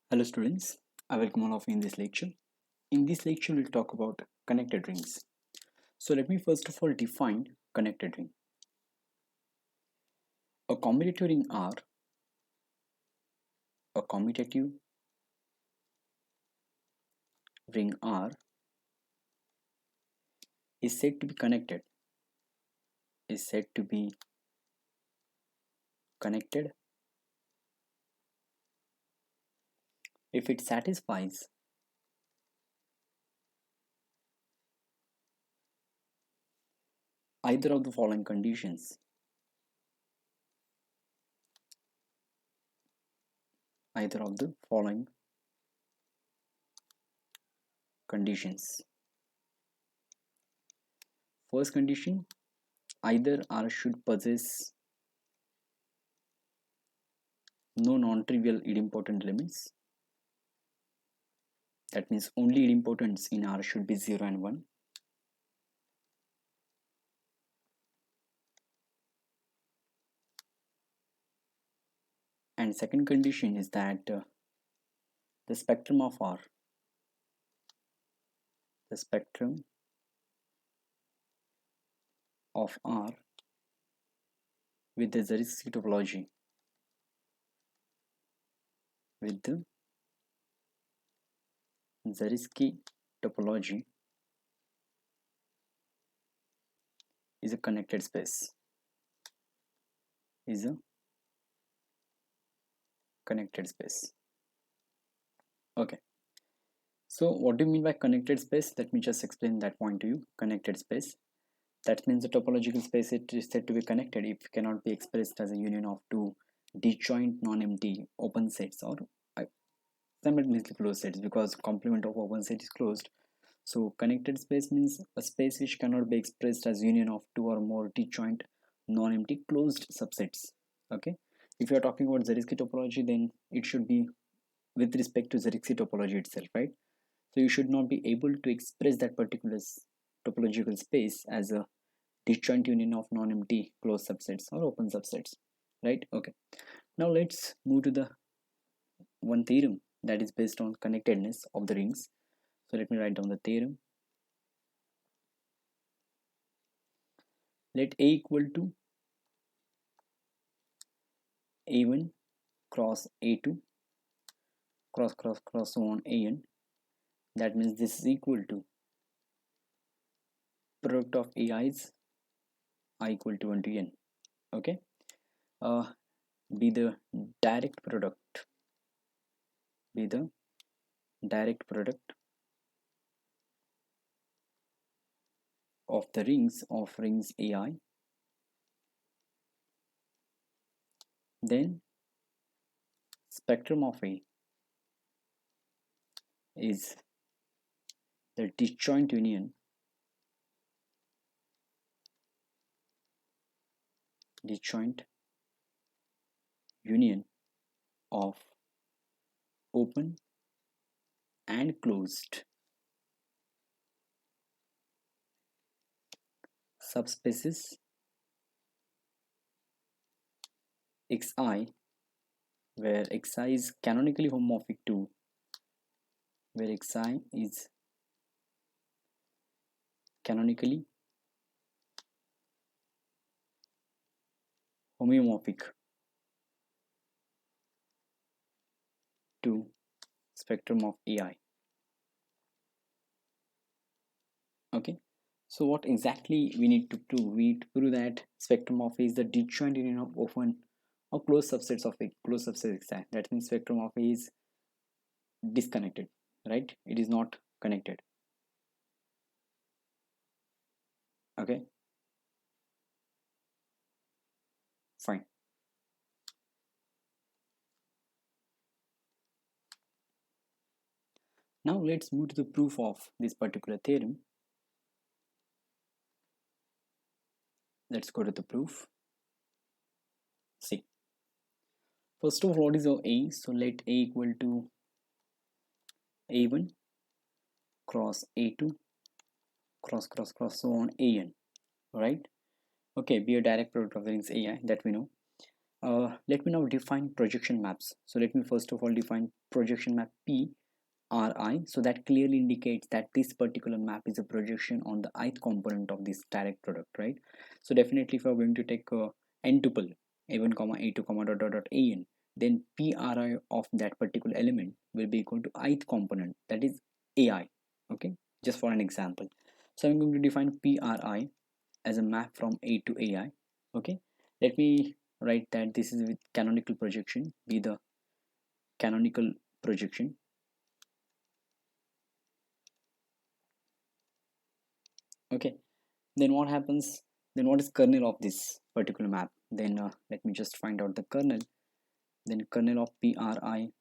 Hello students, I welcome all of you in this lecture. In this lecture, we'll talk about connected rings. So let me first of all define connected ring. A commutative ring R, a commutative ring R is said to be connected, if it satisfies either of the following conditions. Either of the following conditions. First condition, either R should possess no non-trivial idempotent limits. That means only idempotents in R should be 0 and 1. And second condition is that the spectrum of R with the Zariski topology is a connected space. Okay. So what do you mean by connected space? Let me just explain that point to you. Connected space. That means the topological space it is said to be connected if it cannot be expressed as a union of two disjoint non-empty open sets or simultaneously closed sets, because complement of open set is closed. So connected space means a space which cannot be expressed as union of two or more disjoint non-empty closed subsets. Okay. If you are talking about Zariski topology, then it should be with respect to Zariski topology itself, right? So you should not be able to express that particular topological space as a disjoint union of non-empty closed subsets or open subsets, right? Okay. Now let's move to the one theorem that is based on connectedness of the rings. So let me write down the theorem. Let A equal to A1 cross A2 cross so on AN. That means this is equal to product of AI's I equal to 1 to N. Okay. Be the direct product of the rings AI. Then spectrum of A is the disjoint union of open and closed subspaces xi, where xi is canonically homomorphic to spectrum of AI. Okay. So what exactly we need to prove? We need to prove that spectrum of A is the disjoint union of open or closed subsets of A, closed subset xi. That means spectrum of A is disconnected, right? It is not connected. Okay. Fine. Now let's move to the proof of this particular theorem. Let's go to the proof. See. First of all, what is our A? So let A equal to A1 cross A2 cross so on AN, right? Okay, be a direct product of the rings AI, that we know. Let me now define projection maps. So let me first of all define projection map P Ri, so that clearly indicates that this particular map is a projection on the ith component of this direct product, right? So definitely if we are going to take n tuple a1 comma a2 comma dot dot dot an, then Pri of that particular element will be equal to ith component, that is ai. Okay, just for an example, so I'm going to define Pri as a map from a to ai. Okay, let me write that this is with canonical projection, be the canonical projection. Okay, then what happens, then what is kernel of this particular map? Then let me just find out the kernel. Then kernel of Pri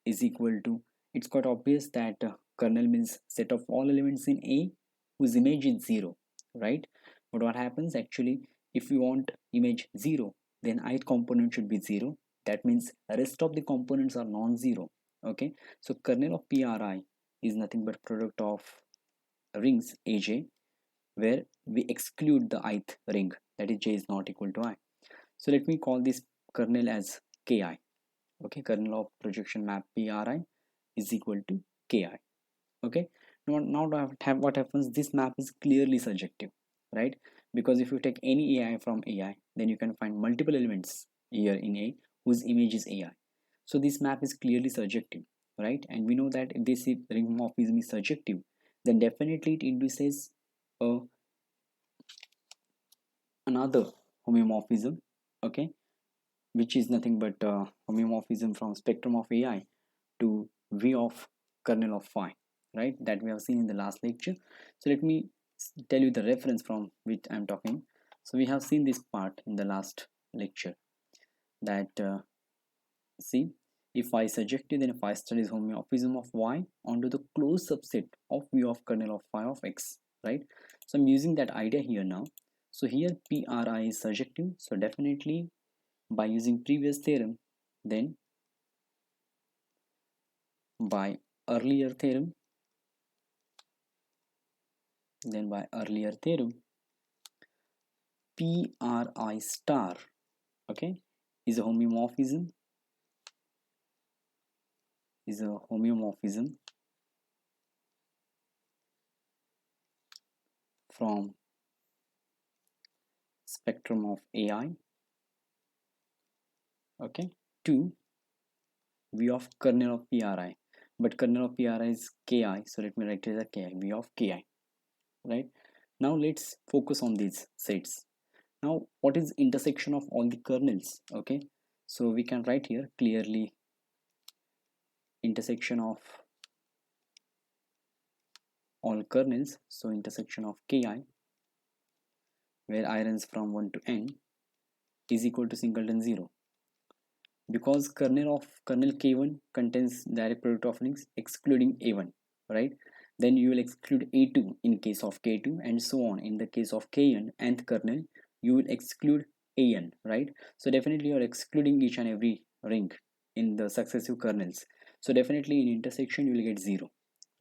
is equal to, it's quite obvious that kernel means set of all elements in a whose image is 0, right? But what happens actually, if you want image 0, then ith component should be 0. That means rest of the components are non-zero. Okay, so kernel of Pri is nothing but product of rings aj, where we exclude the ith ring, that is j is not equal to I. So let me call this kernel as ki. Okay, kernel of projection map Pri is equal to ki. Okay, now what happens, this map is clearly surjective, right? Because if you take any ai from ai, then you can find multiple elements here in a whose image is ai. So this map is clearly surjective, right? And we know that if this ring morphism is surjective, then definitely it induces a another homeomorphism, okay, which is nothing but homeomorphism from spectrum of ai to v of kernel of phi, right, that we have seen in the last lecture. So let me tell you the reference from which I'm talking. So we have seen this part in the last lecture, that see, if I surjective, then phi star is homeomorphism of y onto the closed subset of v of kernel of phi of x, right? So I'm using that idea here now. So here Pri is surjective, so definitely by using previous theorem, then by earlier theorem, Pri star, okay, is a homeomorphism, is a homeomorphism from spectrum of ai, okay, to v of kernel of Pri. But kernel of Pri is ki, so let me write it as a ki, v of ki, right? Now let's focus on these sets. Now what is intersection of all the kernels? Okay, so we can write here clearly intersection of all kernels. So intersection of ki, where I runs from 1 to n, is equal to singleton 0, because kernel k1 contains direct product of rings excluding a1, right? Then you will exclude a2 in case of k2, and so on. In the case of kn nth kernel, you will exclude an, right? So definitely you are excluding each and every ring in the successive kernels. So definitely in intersection you will get 0,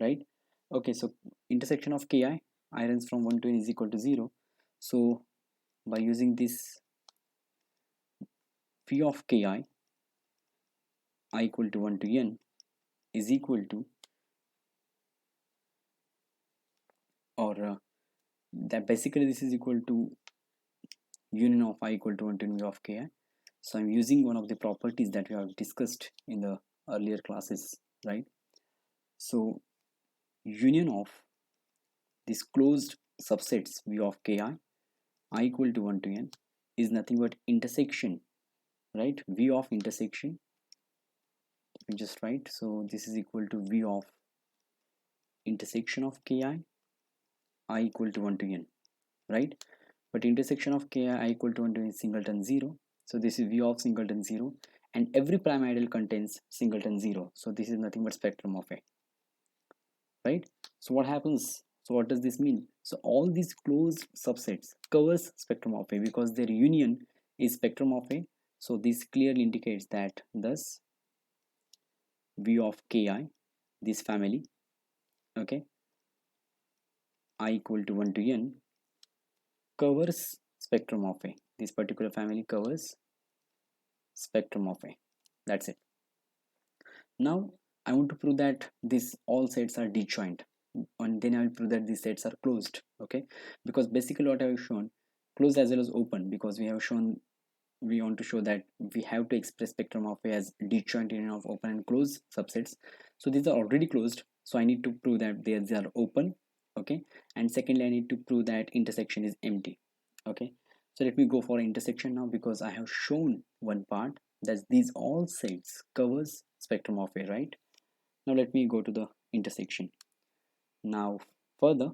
right? Okay, so intersection of ki, I runs from 1 to n is equal to 0. So by using this phi of ki, I equal to 1 to n is equal to, or that basically this is equal to union of I equal to 1 to n v of ki. So I'm using one of the properties that we have discussed in the earlier classes, right? So union of these closed subsets v of ki, I equal to 1 to n, is nothing but intersection, right? V of intersection, we just write, so this is equal to v of intersection of ki, I equal to 1 to n, right? But intersection of ki, I equal to 1 to n is singleton 0, so this is v of singleton 0, and every prime ideal contains singleton 0, so this is nothing but spectrum of a, right? So what happens, so what does this mean? So all these closed subsets covers spectrum of a because their union is spectrum of a. So this clearly indicates that thus v of ki, this family, okay, I equal to 1 to n, covers spectrum of a. This particular family covers spectrum of A. That's it. Now I want to prove that these all sets are disjoint, and then I will prove that these sets are closed. Okay, because basically what I have shown, closed as well as open, because we have shown, we want to show that we have to express spectrum of A as disjoint union of open and closed subsets. So these are already closed, so I need to prove that they are open. Okay, and secondly I need to prove that intersection is empty. Okay, so let me go for intersection now, because I have shown one part that these all sets covers spectrum of A, right? Now let me go to the intersection. Now further,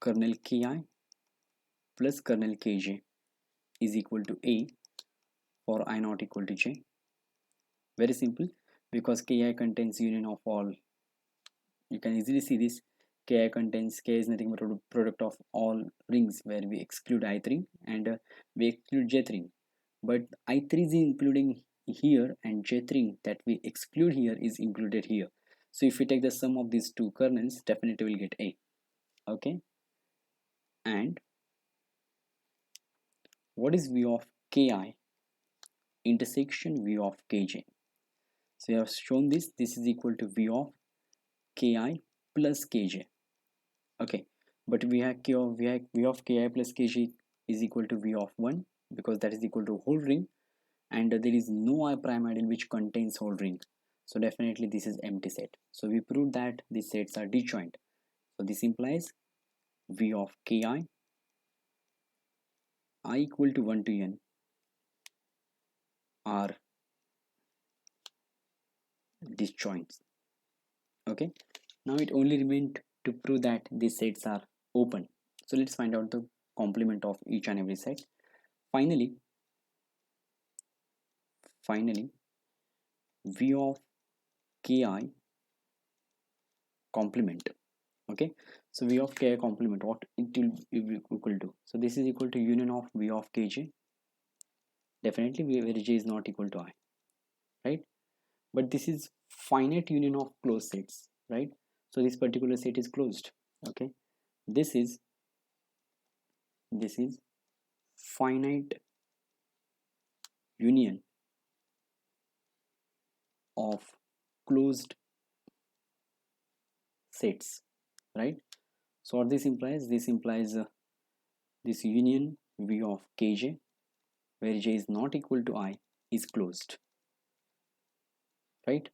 kernel ki plus kernel kj is equal to A for I not equal to j. Very simple, because ki contains union of all. You can easily see this. Ki contains, k is nothing but a product of all rings where we exclude i3 and we exclude j3, but i3 is including here and j3 that we exclude here is included here. So if we take the sum of these two kernels, definitely we'll get A. Okay, and what is v of ki intersection v of kj? So we have shown this is equal to v of ki plus kj. Okay, but we have v of ki plus kj is equal to v of 1, because that is equal to whole ring, and there is no I prime ideal which contains whole ring, so definitely this is empty set. So we proved that these sets are disjoint. So this implies v of ki I equal to 1 to n are disjoints. Okay, now it only remained to prove that these sets are open. So let's find out the complement of each and every set. Finally v of ki complement. Okay, so v of ki complement, what it will be equal to? So this is equal to union of v of kj, definitely where j is not equal to I, right? But this is finite union of closed sets, right? So this particular set is closed. Okay, this is finite union of closed sets, right? So what this implies? This implies this union v of kj where j is not equal to I is closed, right?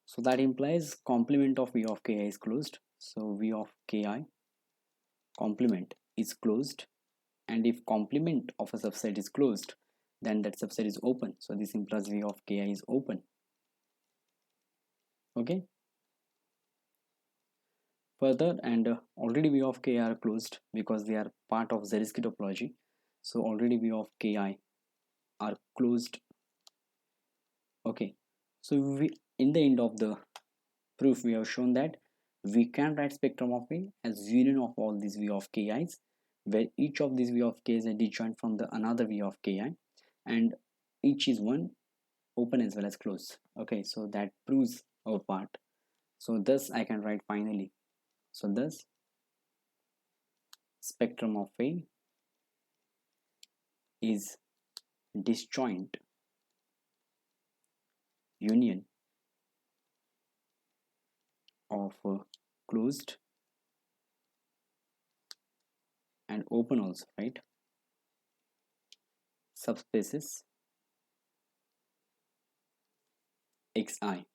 So that implies complement of v of ki is closed. So v of ki complement is closed, and if complement of a subset is closed, then that subset is open. So this implies v of ki is open. Okay, further, and already v of ki are closed because they are part of Zariski topology. So already v of ki are closed. Okay, so we, in the end of the proof, we have shown that we can write spectrum of A as union of all these v of ki's, where each of these v of k is a disjoint from the another v of ki, and each is one open as well as closed. Okay, so that proves our part. So thus I can write finally. So thus spectrum of A is disjoint union of closed and open also, right, subspaces xi,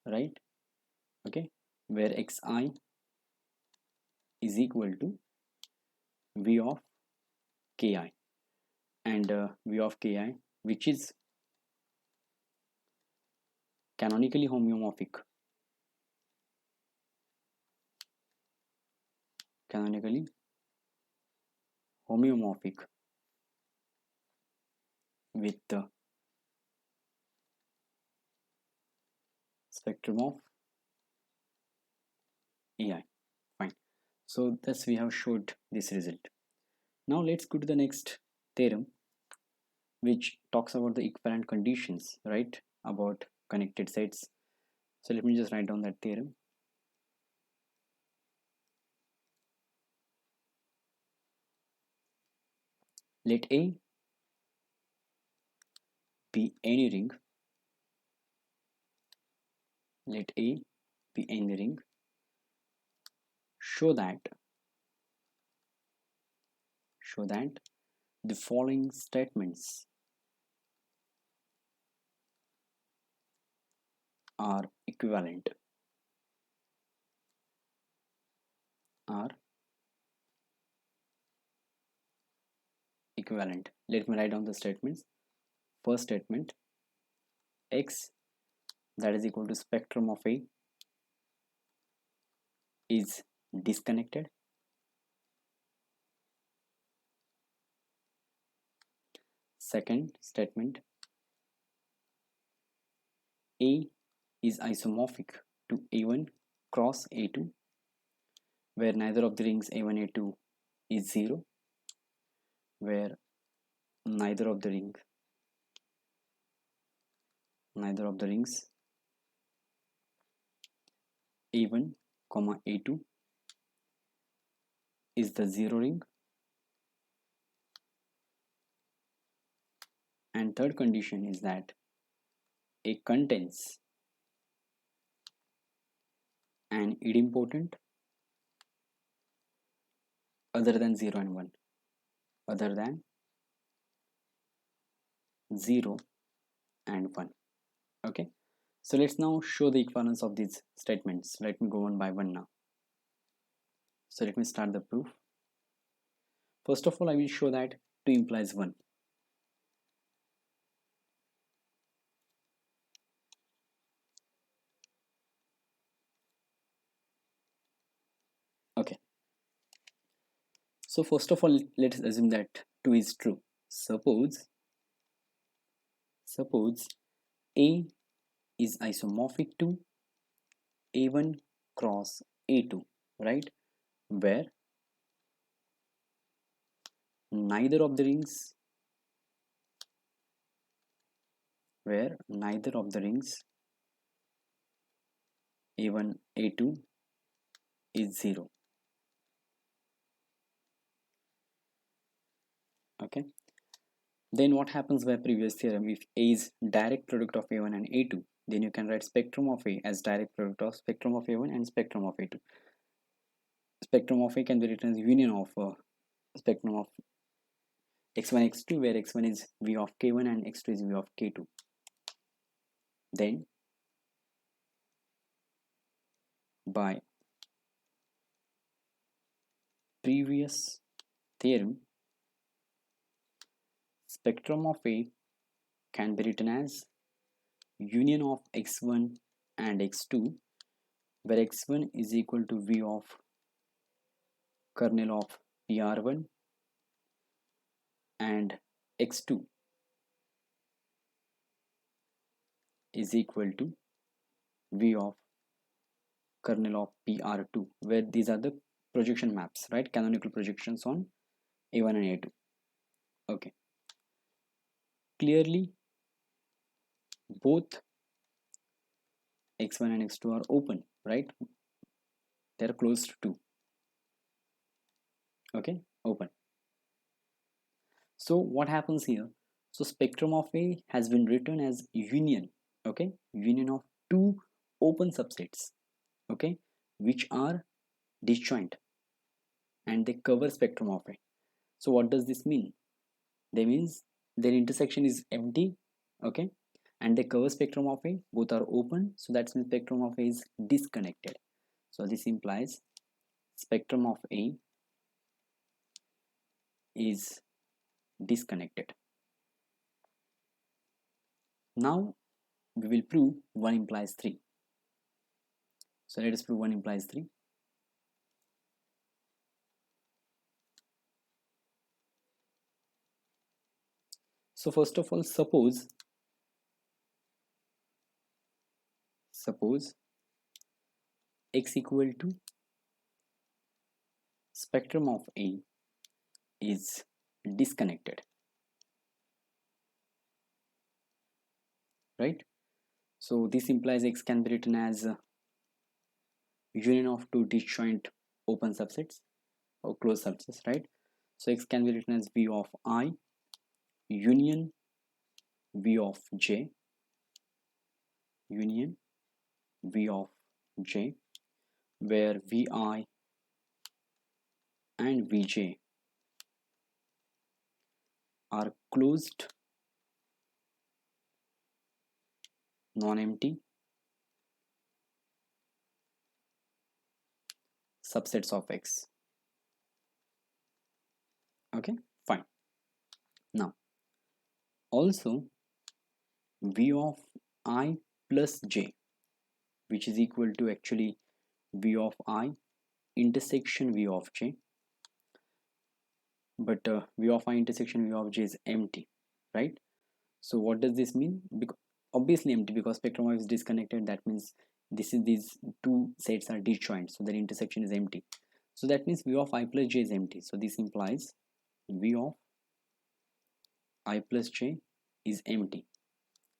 right? Okay, where xi is equal to v of ki, and v of ki which is canonically homeomorphic, canonically homeomorphic with the spectrum of ai. Fine, so thus we have showed this result. Now let's go to the next theorem, which talks about the equivalent conditions, right, about connected sets. So let me just write down that theorem. Let A be any ring. Let A be any ring. Show that the following statements are equivalent. Are equivalent. Let me write down the statements. First statement, X that is equal to spectrum of A is disconnected. Second statement, A is isomorphic to A1 cross A2, where neither of the rings A1 A2 is 0, where neither of the rings A1 comma A2 is the 0 ring. And third condition is that A contains an idempotent other than 0 and 1. Other than 0 and 1. Okay. So let's now show the equivalence of these statements. Let me go one by one now. So let me start the proof. First of all, I will show that 2 implies 1. Okay. So first of all, let's assume that 2 is true. Suppose A is isomorphic to A1 cross A2, right? Where neither of the rings A1 A2 is 0. Okay. Then what happens by previous theorem? If A is direct product of A1 and A2, then you can write spectrum of A as direct product of spectrum of A1 and spectrum of A2. Spectrum of A can be written as union of spectrum of x1 x2, where x1 is v of k1 and x2 is v of k2. Then by previous theorem, spectrum of A can be written as union of x1 and x2, where x1 is equal to v of kernel of pr1 and x2 is equal to v of kernel of pr2, where these are the projection maps, right? Canonical projections on a1 and a2. Okay. Clearly, both x1 and x2 are open, right? They're close to 2. Okay, open. So what happens here? So spectrum of A has been written as union, okay? Union of 2 open subsets, okay? Which are disjoint and they cover spectrum of A. So what does this mean? That means their intersection is empty, okay? And they cover spectrum of A, both are open, so that means spectrum of A is disconnected. So this implies spectrum of A is disconnected. Now we will prove 1 implies 3. So let us prove 1 implies 3. So first of all, suppose x equal to spectrum of A is disconnected, right? So this implies x can be written as union of 2 disjoint open subsets or closed subsets, right? So x can be written as v of I union v of j, union v of j, where vi and vj are closed non-empty subsets of x. Okay, fine. Now also v of I plus j, which is equal to actually v of I intersection v of j, but v of I intersection v of j is empty, right? So what does this mean? Because obviously empty, because spectrum wave is disconnected. That means these two sets are disjoint, so their intersection is empty. So that means v of I plus j is empty. So this implies v of I plus j is empty.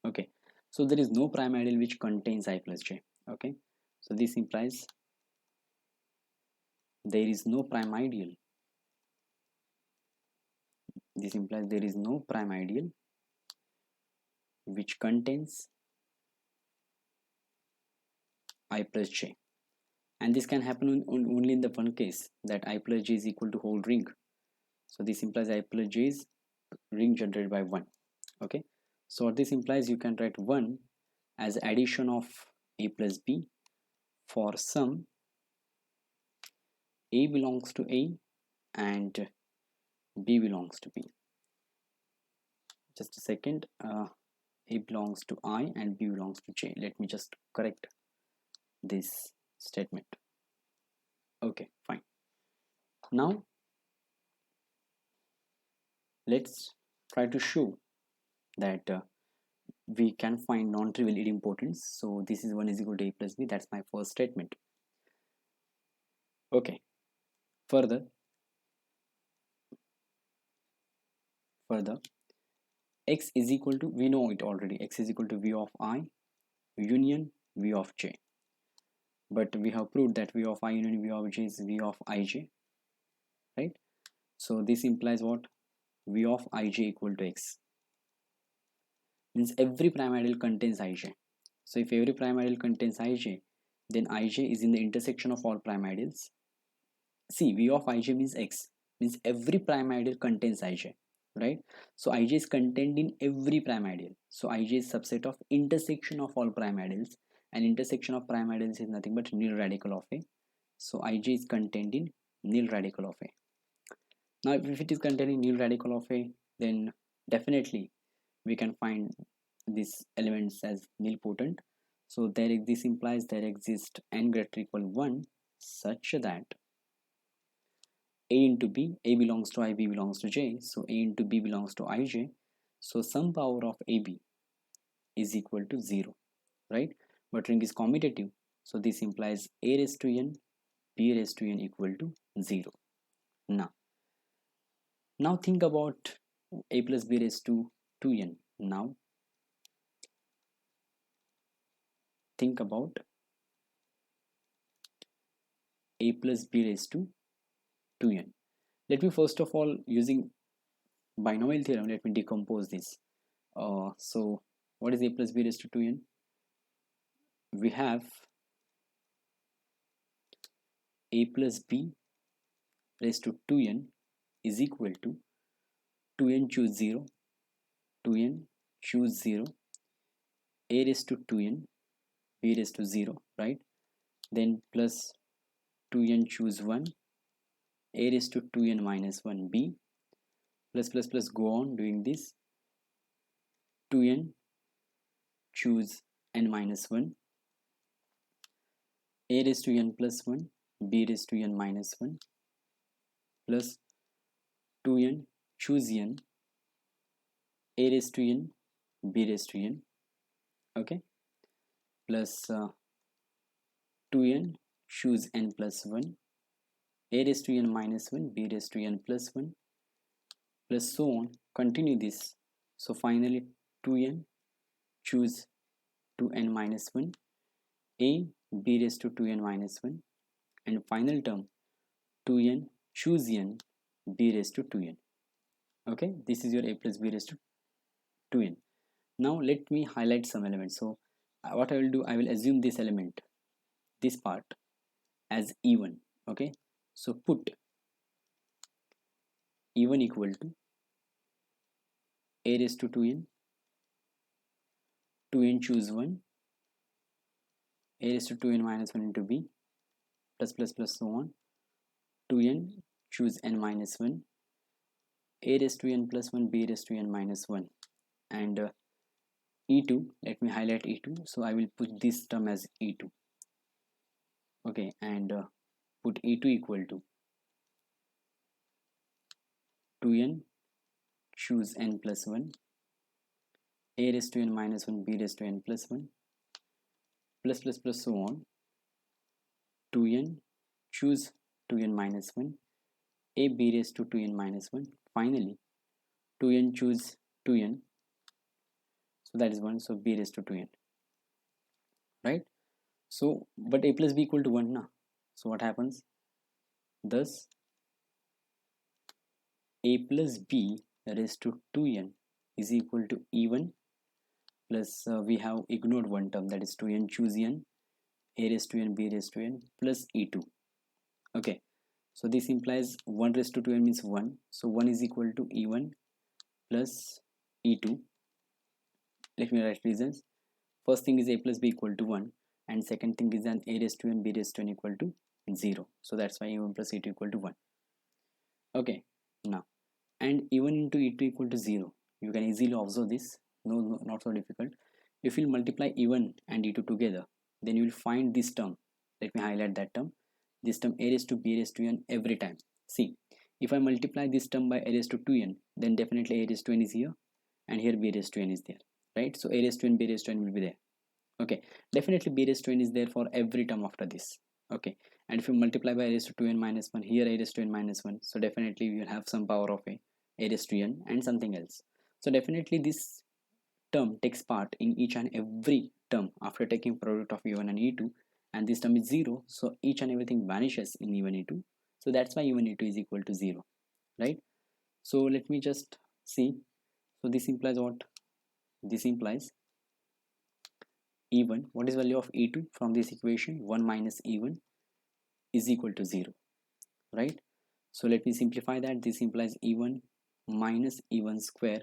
Okay, so there is no prime ideal which contains I plus j. Okay, so this implies there is no prime ideal. This implies there is no prime ideal which contains I plus j. And this can happen only in the one case, that I plus j is equal to whole ring. So this implies I plus j is ring generated by 1. Okay, so what this implies, you can write 1 as addition of a plus b for some a belongs to a and b belongs to b. Just a second, a belongs to I and b belongs to j. Let me just correct this statement. Okay, fine. Now let's try to show that we can find non-trivial idempotents. So this is 1 is equal to a plus b. That's my first statement. Okay, further x is equal to, we know it already, x is equal to v of I union v of j, but we have proved that v of I union v of j is v of ij, right? So this implies what? V of ij equal to x, means every prime ideal contains ij. So if every prime ideal contains ij, then ij is in the intersection of all prime ideals. See, v of ij means x, means every prime ideal contains ij, right? So ij is contained in every prime ideal. So ij is subset of intersection of all prime ideals, and intersection of prime ideals is nothing but nil radical of a. So ij is contained in nil radical of a. Now if it is contained in nil radical of a, then definitely we can find these elements as nilpotent. So this implies there exists n greater equal 1 such that a into b, a belongs to I, b belongs to j, so a into b belongs to ij, so some power of ab is equal to 0, right? But ring is commutative, so this implies a raised to n, b raised to n equal to 0. Now think about a plus b raised to 2n. Now think about a plus b raised to 2n. Let me first of all, using binomial theorem, let me decompose this. So what is a plus b raised to 2n? We have a plus b raised to 2n is equal to 2n choose 0, 2n choose 0, a raised to 2n, b raised to 0, right? Then plus 2n choose 1, a raised to 2n minus 1 b, plus go on doing this. 2n choose n minus 1, a raised to n plus 1, b raised to n minus 1, plus 2n choose n, a raised to n, b raised to n, okay, plus 2n choose n plus 1, a raised to n minus 1, b raised to n plus 1, plus so on, continue this. So finally 2n choose 2n minus 1, a, b raised to 2n minus 1, and final term 2n choose n, b raised to 2n. Okay, this is your a plus b raised to 2n. Now let me highlight some elements. So what I will do, I will assume this element, this part, as e1. Okay, so put e1 equal to a raised to 2n, 2n choose 1, a raised to 2n minus 1 into b, plus plus plus so on, 2n choose n minus 1, a raised to n plus 1, b raised to n minus 1, and e2, let me highlight e2, so I will put this term as e2. Okay, and put e2 equal to 2n choose n plus 1, a raised to n minus 1, b raised to n plus 1, plus plus plus so on, 2n choose 2n minus 1, a b raised to 2n minus 1, finally 2n choose 2n, so that is 1, so b raised to 2n, right? So but a plus b equal to 1 now, so what happens? Thus a plus b raised to 2n is equal to e1 plus we have ignored one term, that is 2n choose n, a raised to n, b raised to n, plus e2. Okay, so this implies 1 raised to 2n means 1, so 1 is equal to e1 plus e2. Let me write reasons. First thing is a plus b equal to 1, and second thing is an a raised to n, b raised to n equal to 0, so that's why e1 plus e2 equal to 1. Okay, now and e1 into e2 equal to 0, you can easily observe this, no, not so difficult. If you multiply e1 and e2 together, then you will find this term. Let me highlight that term, this term a raised to b raised to n every time. See, if I multiply this term by a raised to 2n, then definitely a raised to n is here, and here b raised to n is there, right? So a raised to n, b raised to n will be there. Okay, definitely b raised to n is there for every term after this. Okay, and if you multiply by a raised to 2n minus 1, here a raised to n minus 1, so definitely you will have some power of a raised to n and something else. So definitely this term takes part in each and every term after taking product of e1 and e2, and this term is 0, so each and everything vanishes in e1 e2, so that's why e1 e2 is equal to 0, right? So let me just see. So this implies what? This implies e1, what is value of e2 from this equation? 1 minus e1 is equal to 0, right? So let me simplify that. This implies e1 minus e1 square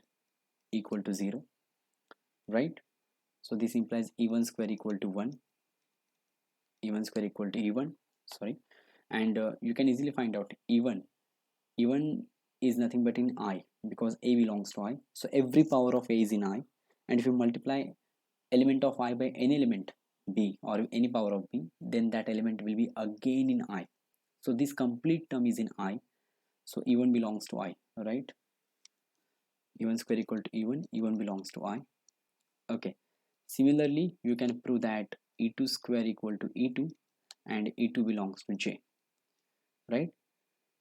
equal to 0, right? So this implies e1 square equal to 1, e1 square equal to e1, sorry, and you can easily find out e1 is nothing but in I, because a belongs to I, so every power of a is in I, and if you multiply element of I by any element b or any power of b, then that element will be again in I, so this complete term is in I, so e1 belongs to I, right? e1 square equal to e1 belongs to I. Okay, similarly you can prove that e2 square equal to e2 and e2 belongs to j, right?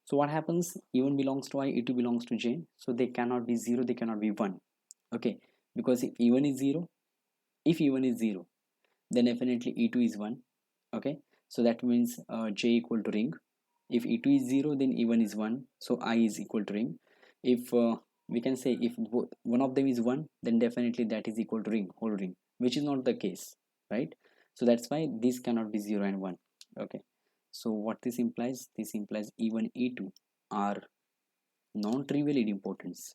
So what happens? e1 belongs to I, e2 belongs to j, so they cannot be 0, they cannot be 1. Okay, because if e1 is 0, if e1 is 0, then definitely e2 is 1. Okay, so that means j equal to ring. If e2 is 0, then e1 is 1, so I is equal to ring. If we can say if one of them is 1, then definitely that is equal to ring, whole ring, which is not the case, right? So that's why this cannot be 0 and 1. Okay, so what this implies? This implies e1 e2 are non-trivial idempotents,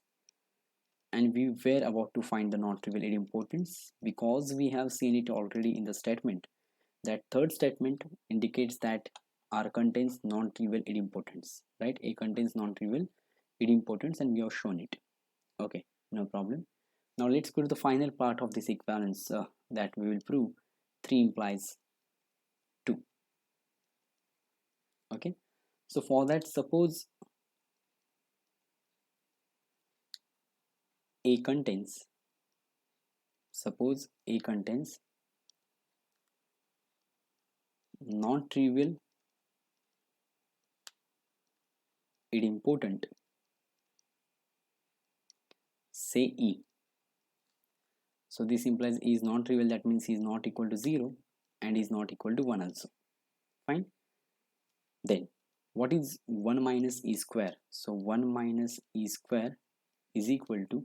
and we were about to find the non-trivial idempotents because we have seen it already in the statement. That third statement indicates that R contains non-trivial idempotents, right? A contains non-trivial idempotents, and we have shown it. Okay, no problem. Now let's go to the final part of this equivalence that we will prove. 3 implies 2. Okay, so for that, suppose A contains, non-trivial idempotent, say E. So this implies E is non-trivial, that means E is not equal to 0 and is not equal to 1 also. Fine. Then what is 1 minus e square? So 1 minus e square is equal to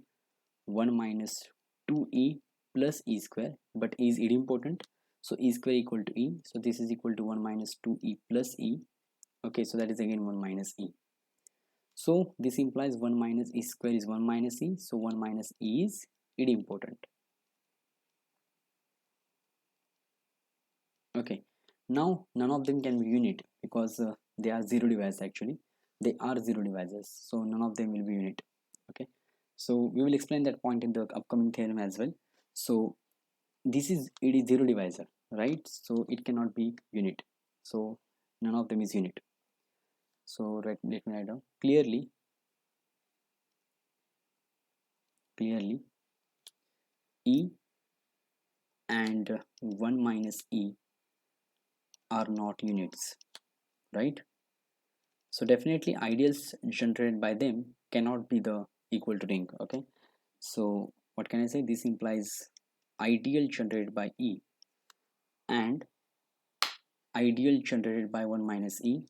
1 minus 2e plus e square, but e is idempotent, so e square equal to e, so this is equal to 1 minus 2e plus e. Okay, so that is again 1 minus e. So this implies 1 minus e square is 1 minus e, so 1 minus e is idempotent. Okay, now none of them can be unit because they are zero divisors. Actually they are zero divisors, so none of them will be unit. Okay, so we will explain that point in the upcoming theorem as well. So it is zero divisor, right? So it cannot be unit, so none of them is unit. So let me write down clearly e and 1 minus e are not units, right? So definitely ideals generated by them cannot be the equal to ring. Okay, so what can I say? This implies ideal generated by e and ideal generated by 1 minus e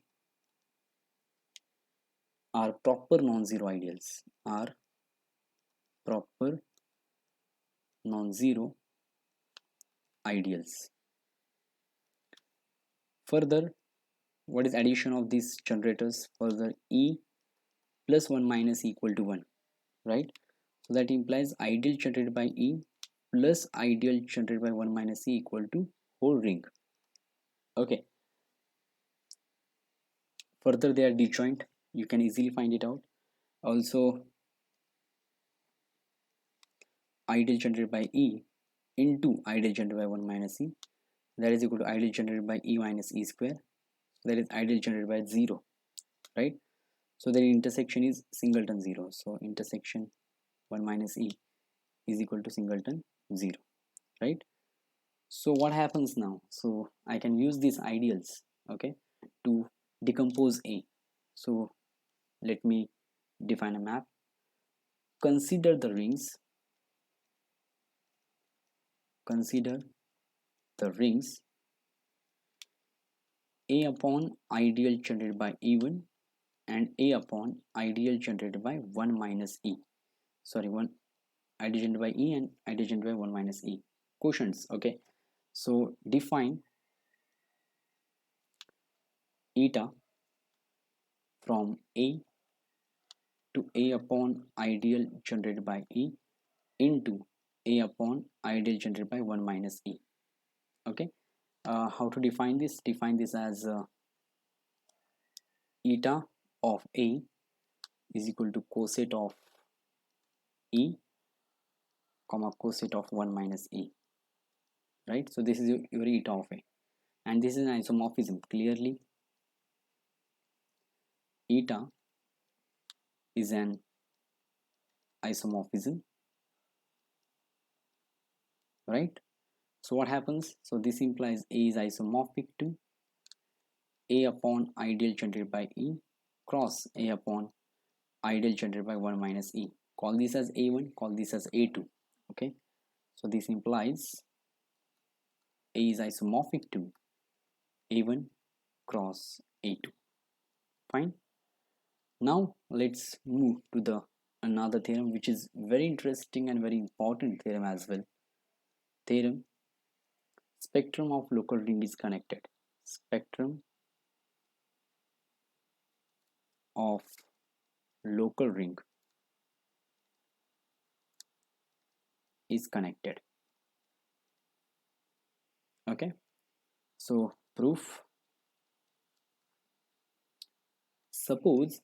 are proper non-zero ideals, are proper non-zero ideals. Further, what is addition of these generators? Further, e plus 1 minus equal to 1, right? So that implies ideal generated by e plus ideal generated by 1 minus e equal to whole ring. Okay, further they are disjoint, you can easily find it out. Also, ideal generated by e into ideal generated by 1 minus e, that is equal to ideal generated by e minus e square, that is ideal generated by 0, right? So the intersection is singleton 0, so intersection 1 minus e is equal to singleton 0, right? So what happens now? So I can use these ideals, okay, to decompose a. So let me define a map. Consider the rings, consider the rings a upon ideal generated by e1 and a upon ideal generated by 1 minus e, sorry, 1 ideal generated by e and ideal generated by 1 minus e quotients. Okay, so define eta from a to a upon ideal generated by e into a upon ideal generated by 1 minus e. Okay, how to define this? Define this as eta of a is equal to coset of e comma coset of 1 minus e, right? So this is your eta of a, and this is an isomorphism. Clearly eta is an isomorphism, right? So what happens? So this implies a is isomorphic to a upon ideal generated by e cross a upon ideal generated by 1 minus e. Call this as a1, call this as a2. Okay, so this implies a is isomorphic to a1 cross a2. Fine. Now let's move to the another theorem which is very interesting and very important theorem as well. Theorem, spectrum of local ring is connected. Spectrum of local ring is connected. Okay, so proof. Suppose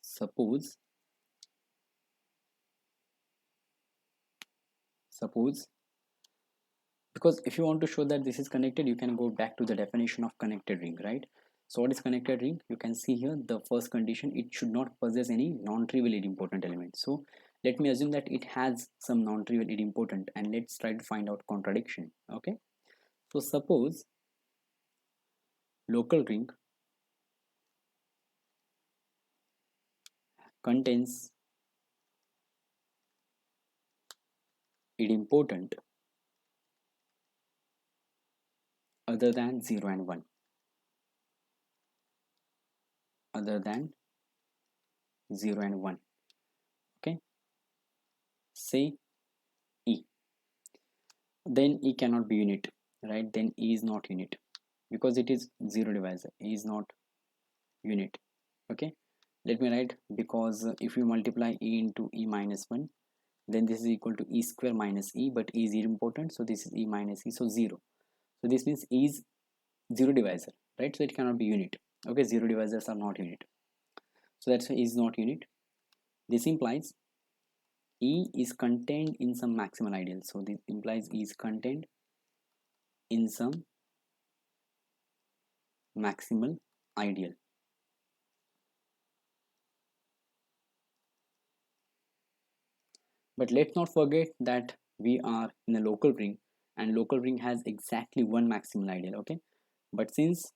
suppose suppose because if you want to show that this is connected, you can go back to the definition of connected ring, right? So what is connected ring? You can see here the first condition, it should not possess any non-trivial idempotent element. So let me assume that it has some non-trivial idempotent, and let's try to find out contradiction. Okay, so suppose local ring contains idempotent other than 0 and 1, other than 0 and 1. Okay, say E, then E cannot be unit, right? Then E is not unit because it is zero divisor. E is not unit. Okay, let me write, because if you multiply E into E minus 1, then this is equal to E square minus E, but E is idempotent, so this is E minus E, so 0. So this means E is zero divisor, right? So it cannot be unit. Okay, zero divisors are not unit, so that's why E is not unit. This implies E is contained in some maximal ideal. So this implies E is contained in some maximal ideal. But let's not forget that we are in a local ring, and local ring has exactly one maximal ideal. Okay, but since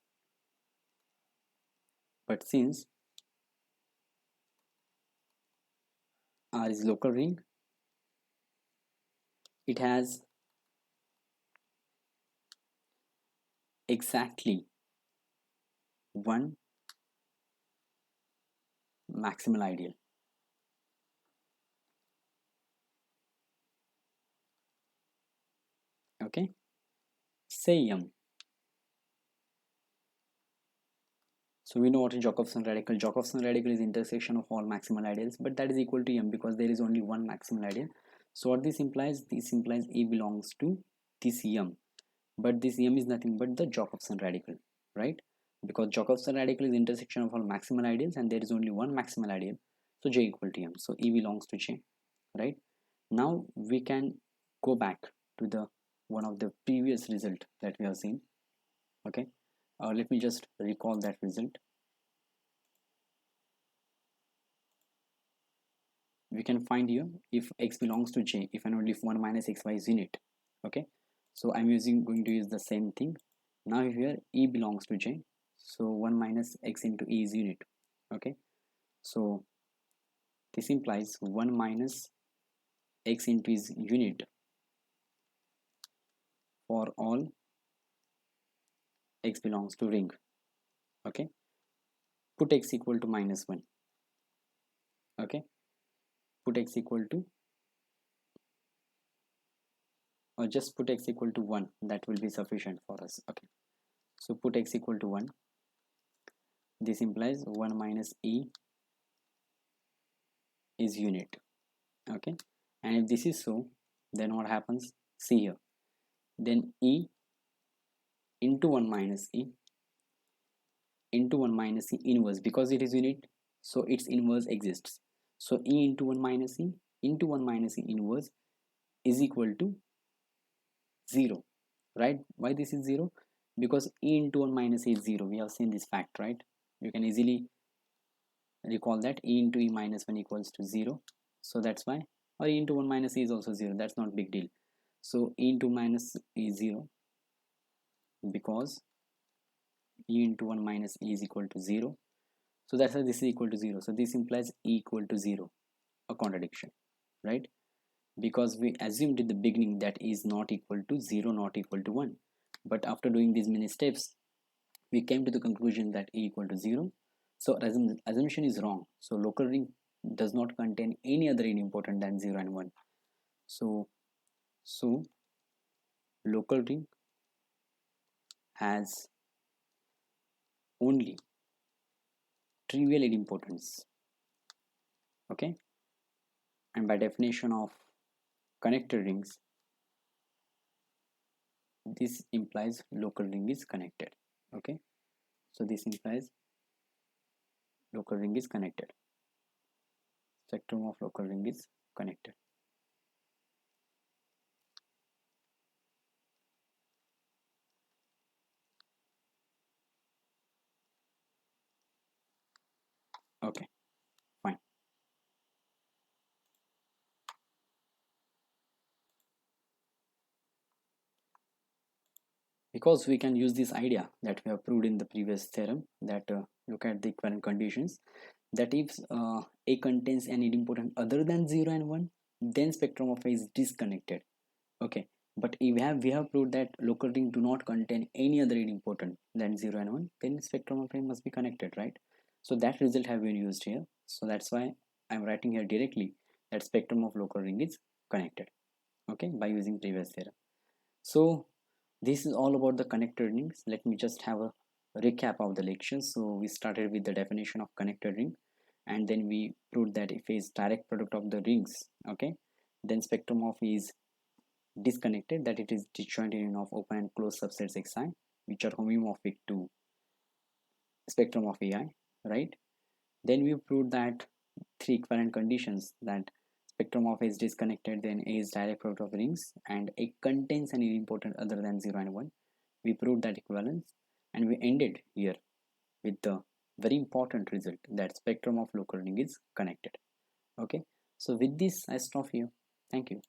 R is local ring, it has exactly one maximal ideal. Okay, say M. So we know what is Josephson radical. Josephson radical is intersection of all maximal ideals, but that is equal to M because there is only one maximal ideal. So what this implies? This implies E belongs to this M, but this M is nothing but the Josephson radical, right? Because Josephson radical is intersection of all maximal ideals, and there is only one maximal ideal. So J equal to M. So E belongs to J, right? Now we can go back to the one of the previous result that we have seen. Okay, let me just recall that result. We can find here if x belongs to J, if and only if 1 minus xy is unit. Okay, so I'm going to use the same thing. Now here E belongs to J, so 1 minus x into E is unit. Okay, so this implies 1 minus x into is unit for all x belongs to ring. Okay, put x equal to minus 1. Okay, put x equal to, or just put x equal to 1, that will be sufficient for us. Okay, so put x equal to 1. This implies 1 minus E is unit. Okay, and if this is so, then what happens? See here, then E into 1 minus E into 1 minus E inverse, because it is unit, so its inverse exists. So E into 1 minus E into 1 minus E inverse is equal to 0, right? Why this is 0? Because E into 1 minus E is 0. We have seen this fact, right? You can easily recall that E into E minus 1 equals to 0. So that's why, or E into 1 minus E is also 0. That's not big deal. So E into minus E is 0 because E into 1 minus E is equal to 0. So that's why this is equal to 0. So this implies E equal to 0, a contradiction, right? Because we assumed in the beginning that E is not equal to 0, not equal to 1. But after doing these many steps, we came to the conclusion that E equal to 0. So assumption is wrong. So local ring does not contain any other idempotent than 0 and 1. So local ring has only trivial idempotents. Okay, and by definition of connected rings, this implies local ring is connected. Okay, so this implies local ring is connected. Spectrum of local ring is connected. Okay, fine. Because we can use this idea that we have proved in the previous theorem, that look at the equivalent conditions, that if A contains an idempotent other than 0 and 1, then spectrum of A is disconnected. Okay, But if we have proved that local ring do not contain any other idempotent than 0 and 1, then spectrum of A must be connected, right? So that result have been used here. So that's why I'm writing here directly that spectrum of local ring is connected, okay, by using previous theorem. So this is all about the connected rings. Let me just have a recap of the lecture. So we started with the definition of connected ring, and then we proved that if A is direct product of the rings, okay, then spectrum of A is disconnected, that it is disjoint union of open and closed subsets xi which are homeomorphic to spectrum of ai, right? Then we proved that three equivalent conditions, that spectrum of A is disconnected, then A is direct product of rings, and A contains an idempotent other than 0 and 1. We proved that equivalence, and we ended here with the very important result that spectrum of local ring is connected. Okay, so with this I stop here. Thank you.